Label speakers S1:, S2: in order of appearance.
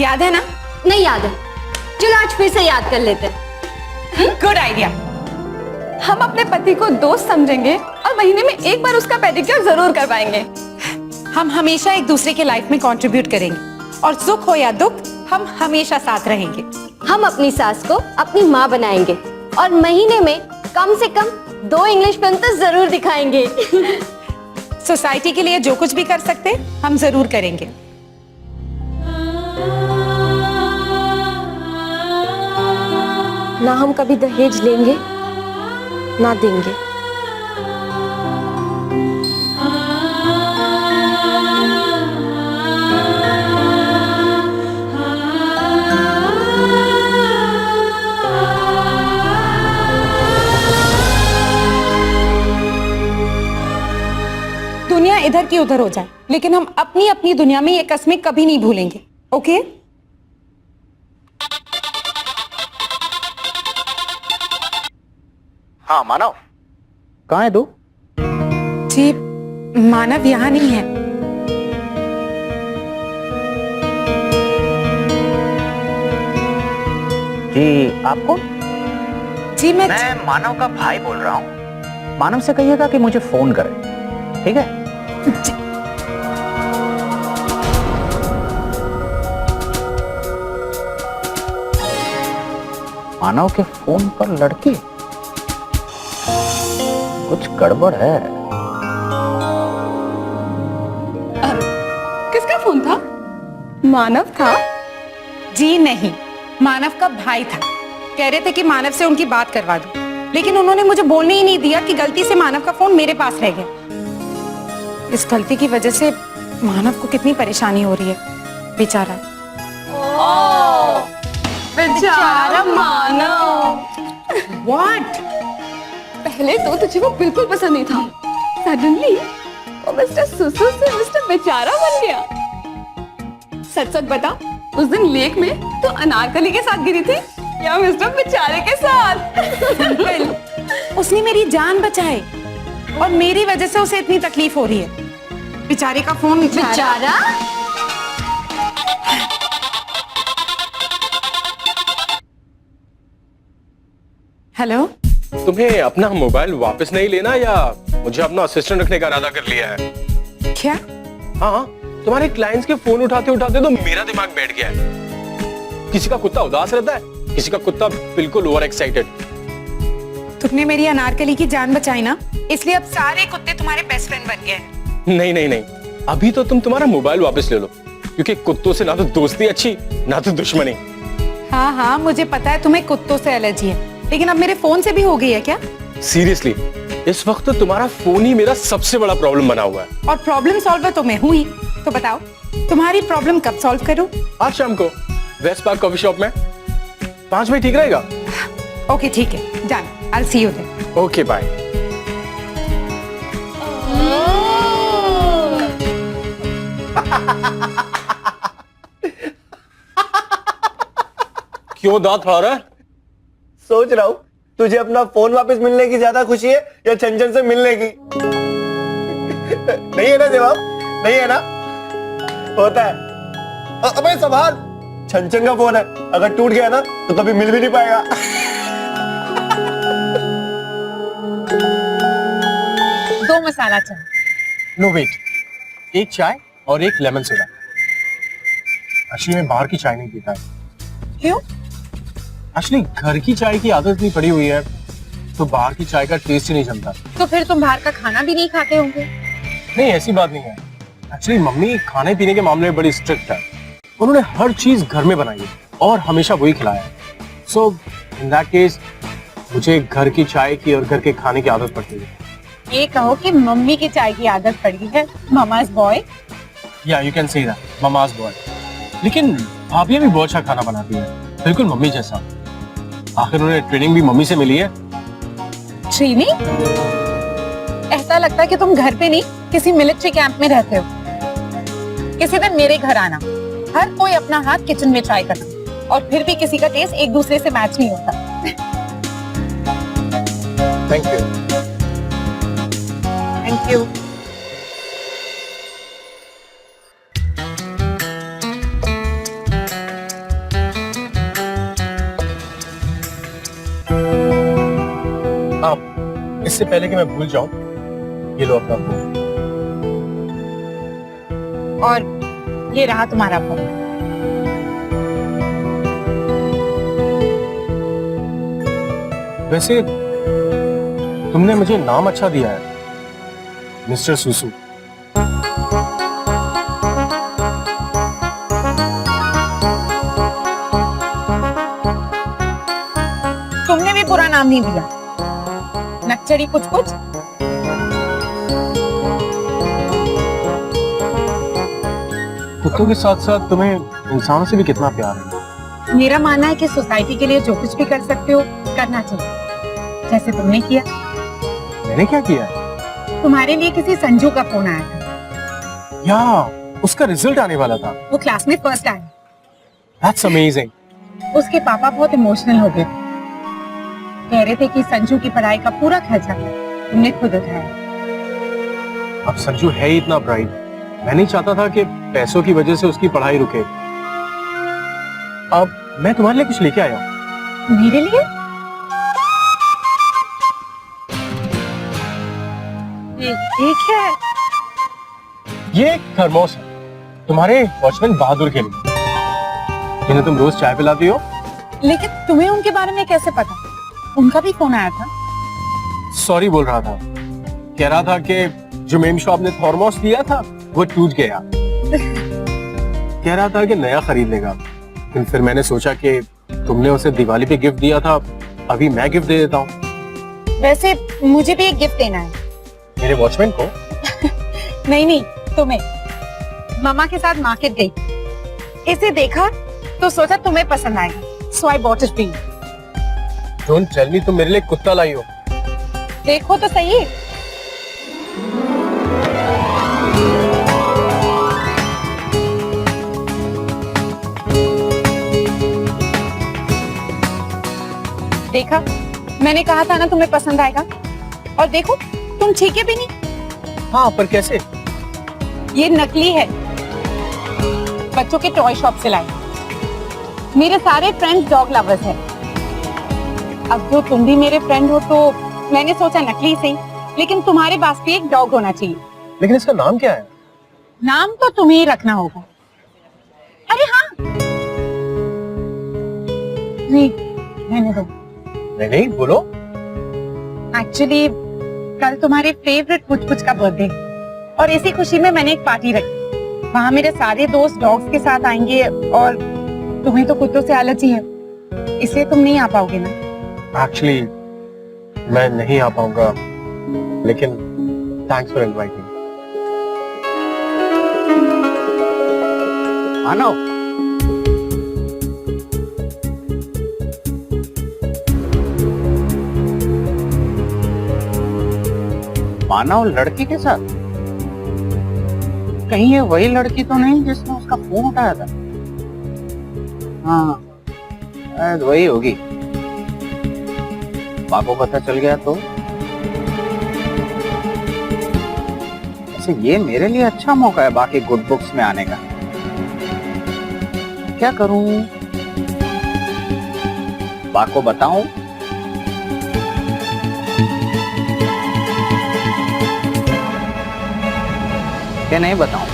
S1: याद है ना?
S2: नहीं याद है। चलो आज फिर से याद कर लेते हैं।
S1: Good idea.
S3: हम अपने पति को दोस्त समझेंगे और महीने में एक बार उसका पेडिक्योर जरूर करवाएंगे।
S1: हम हमेशा एक दूसरे के लाइफ में कंट्रीब्यूट करेंगे और सुख हो या दुख हम हमेशा साथ रहेंगे।
S2: हम अपनी सास को अपनी माँ बनाएंगे और महीने में कम से कम 2 इंग्लिश फिल्म तो जरूर दिखाएंगे।
S1: सोसाइटी के लिए जो कुछ भी कर सकते हम जरूर करेंगे।
S2: ना हम कभी दहेज लेंगे ना देंगे।
S1: दुनिया इधर की उधर हो जाए लेकिन हम अपनी अपनी दुनिया में ये कस्में कभी नहीं भूलेंगे। ओके?
S4: हाँ मानव, कहाँ है तू?
S1: जी मानव यहाँ नहीं है।
S4: जी आपको?
S1: जी मैं
S4: मानव का भाई बोल रहा हूँ। मानव से कहिएगा कि मुझे फोन करे, ठीक है? मानव के फोन पर लड़की, कुछ गड़बड़ है।
S3: किसका फोन था? मानव था?
S1: जी नहीं, मानव का भाई था। कह रहे थे कि मानव से उनकी बात करवा दो, लेकिन उन्होंने मुझे बोलने ही नहीं दिया कि गलती से मानव का फोन मेरे पास रह गया। इस गलती की वजह से मानव को कितनी परेशानी हो रही है, बेचारा।
S3: बेचारा मानव।
S1: What?
S3: पहले तो तुझे वो बिल्कुल पसंद नहीं था। सडनली वो मिस्टर सुसु से मिस्टर बेचारा बन गया। सच सच बता, उस दिन लेक में तो अनारकली के साथ गिरी थी या मिस्टर बेचारे के साथ?
S1: उसने मेरी जान बचाई और मेरी वजह से उसे इतनी तकलीफ हो रही है। बेचारे का फोन
S2: बेचारा?
S1: हेलो,
S5: तुम्हें अपना मोबाइल वापस नहीं लेना या मुझे अपना असिस्टेंट रखने का इरादा कर लिया है?
S1: क्या?
S5: हाँ, तुम्हारे क्लाइंट्स के फोन उठाते उठाते तो मेरा दिमाग बैठ गया है। किसी का कुत्ता उदास रहता है, किसी का कुत्ता बिल्कुल ओवर एक्साइटेड।
S1: तुमने मेरी अनारकली की जान बचाई ना, इसलिए अब सारे कुत्ते तुम्हारे बेस्ट फ्रेंड बन गए हैं।
S5: नहीं नहीं नहीं, अभी तो तुम तुम्हारा मोबाइल वापस ले लो, क्योंकि कुत्तों से ना तो दोस्ती अच्छी ना तो दुश्मनी।
S1: हाँ हाँ मुझे पता है तुम्हें कुत्तों से एलर्जी है, लेकिन अब मेरे फोन से भी हो गई है क्या?
S5: सीरियसली, इस वक्त तो तुम्हारा फोन ही मेरा सबसे बड़ा प्रॉब्लम बना हुआ है।
S1: और प्रॉब्लम सॉल्वर तो मैं हूँ ही। तो बताओ तुम्हारी प्रॉब्लम कब सॉल्व करूँ?
S5: आज शाम को वेस्ट पार्क कॉफी शॉप में 5 बजे ठीक रहेगा?
S1: ओके ठीक है, done. I will see you there.
S5: Okay bye. क्यों दांत फाड़ रहा है?
S6: सोच रहा हूँ तुझे अपना फोन वापस मिलने की ज्यादा खुशी है या छंछन से मिलने की? नहीं है ना जवाब? नहीं है ना? होता है। अबे संभाल, छंछन का फोन है, अगर टूट गया ना तो कभी मिल भी नहीं पाएगा।
S1: दो मसाला चाय।
S5: नो वेट, एक चाय और एक लेमन सोडा। एक्चुअली मैं बाहर की चाय नहीं पीता।
S1: क्यों?
S5: एक्चुअली घर की चाय की आदत नहीं पड़ी हुई है, तो बाहर की चाय का टेस्ट ही नहीं जमता।
S1: तो फिर तुम बाहर का खाना भी नहीं खाते होंगे?
S5: नहीं, ऐसी बात नहीं है। एक्चुअली मम्मी खाने पीने के मामले में बड़ी स्ट्रिक्ट है। उन्होंने हर चीज घर में बनाई है और हमेशा वही खिलाया है। सो इन दैट केस मुझे घर की चाय की और घर के खाने की आदत पड़ती है।
S1: ये कहो कि मम्मी की चाय की आदत पड़ी है, ममाज बॉय।
S5: या you can say that, mama's boy. लेकिन भाभी भी बहुत अच्छा खाना बनाती है, बिल्कुल मम्मी जैसा। आखिर उन्हें ट्रेनिंग भी मम्मी से मिली है।
S1: ट्रेनिंग? ऐसा लगता है कि तुम घर पे नहीं किसी मिलिट्री कैंप में रहते हो। किसी दिन मेरे घर आना, हर कोई अपना हाथ किचन में ट्राई करना, और फिर भी किसी का टेस्ट एक दूसरे से मैच नहीं होता।
S5: Thank you.
S1: Thank you.
S5: इससे पहले कि मैं भूल जाऊं, ये लो अपना फोन।
S1: और ये रहा तुम्हारा फोन।
S5: वैसे तुमने मुझे नाम अच्छा दिया है, मिस्टर सुसु।
S1: तुमने भी बुरा नाम नहीं दिया, नक्चरी कुछ कुछ।
S5: कुत्तों के साथ साथ तुम्हें इंसानों से भी कितना प्यार है।
S1: मेरा मानना है कि सोसाइटी के लिए जो कुछ भी कर सकते हो करना चाहिए, जैसे तुमने किया।
S5: मैंने क्या किया है?
S1: तुम्हारे लिए किसी संजू का फोन आया था,
S5: या उसका रिजल्ट आने वाला था।
S1: वो क्लास में फर्स्ट आया।
S5: That's amazing.
S1: उसके पापा बहुत इमोशनल हो गए, कह रहे थे कि संजू की पढ़ाई का पूरा खर्चा तुमने खुद उठाया।
S5: अब संजू है ही इतना ब्राइट, मैं नहीं चाहता था कि पैसों की वजह से उसकी पढ़ाई रुके। अब मैं तुम्हारे लिए कुछ लेके आया हूँ।
S1: मेरे लिए? ये क्या है?
S5: ये एक थर्मोस है तुम्हारे वॉचमैन बहादुर के लिए, जिन्हें तुम रोज चाय पिलाती हो।
S1: लेकिन तुम्हें उनके बारे में कैसे पता? उनका भी फोन आया था।
S5: सॉरी बोल रहा था, कह रहा था कि जो मेम शॉप ने थर्मोस दिया था वो टूट गया। कह रहा था कि नया खरीद लेगा, लेकिन फिर मैंने सोचा कि तुमने उसे दिवाली पे गिफ्ट दिया था, अभी मैं गिफ्ट दे देता हूँ।
S1: वैसे मुझे भी एक गिफ्ट देना है।
S5: मेरे वॉचमैन को?
S1: नहीं, तुम्हें। मामा के साथ मार्केट गई, इसे देखा तो सोचा तुम्हें पसंद आएगा, so I bought it for you.
S5: Don't tell me तुम मेरे लिए कुत्ता लाई हो।
S1: देखो तो सही। देखा, मैंने कहा था ना तुम्हें पसंद आएगा। और देखो, तुम छीके भी नहीं।
S5: हाँ, पर कैसे?
S1: ये नकली है, बच्चों के टॉय शॉप से लाई। मेरे सारे फ्रेंड्स डॉग लवर्स हैं। अब जो तुम भी मेरे फ्रेंड हो तो मैंने सोचा नकली सही, लेकिन तुम्हारे पास भी एक डॉग होना चाहिए।
S5: लेकिन इसका नाम क्या है?
S1: नाम तो तुम्हें ही रखना होगा। अरे हाँ, नहीं रहने दो।
S5: नहीं बोलो।
S1: एक्चुअली कल तुम्हारे फेवरेट कुछ कुछ का बर्थडे है, और इसी खुशी में मैंने एक पार्टी रखी। वहाँ मेरे सारे दोस्त डॉग्स के साथ आएंगे, और तुम्हें तो कुत्तों से एलर्जी है, इसलिए तुम नहीं आ पाओगे ना।
S5: एक्चुअली मैं नहीं आ पाऊंगा, लेकिन थैंक्स फॉर इनवाइटिंग।
S4: मानव, मानव लड़की के साथ? कहीं ये वही लड़की तो नहीं जिसने उसका फोन उठाया था? हाँ, शायद वही होगी। माँ को पता चल गया तो? वैसे ये मेरे लिए अच्छा मौका है बाकी गुड बुक्स में आने का। क्या करूं? माँ को बताऊं? क्या नहीं बताऊं?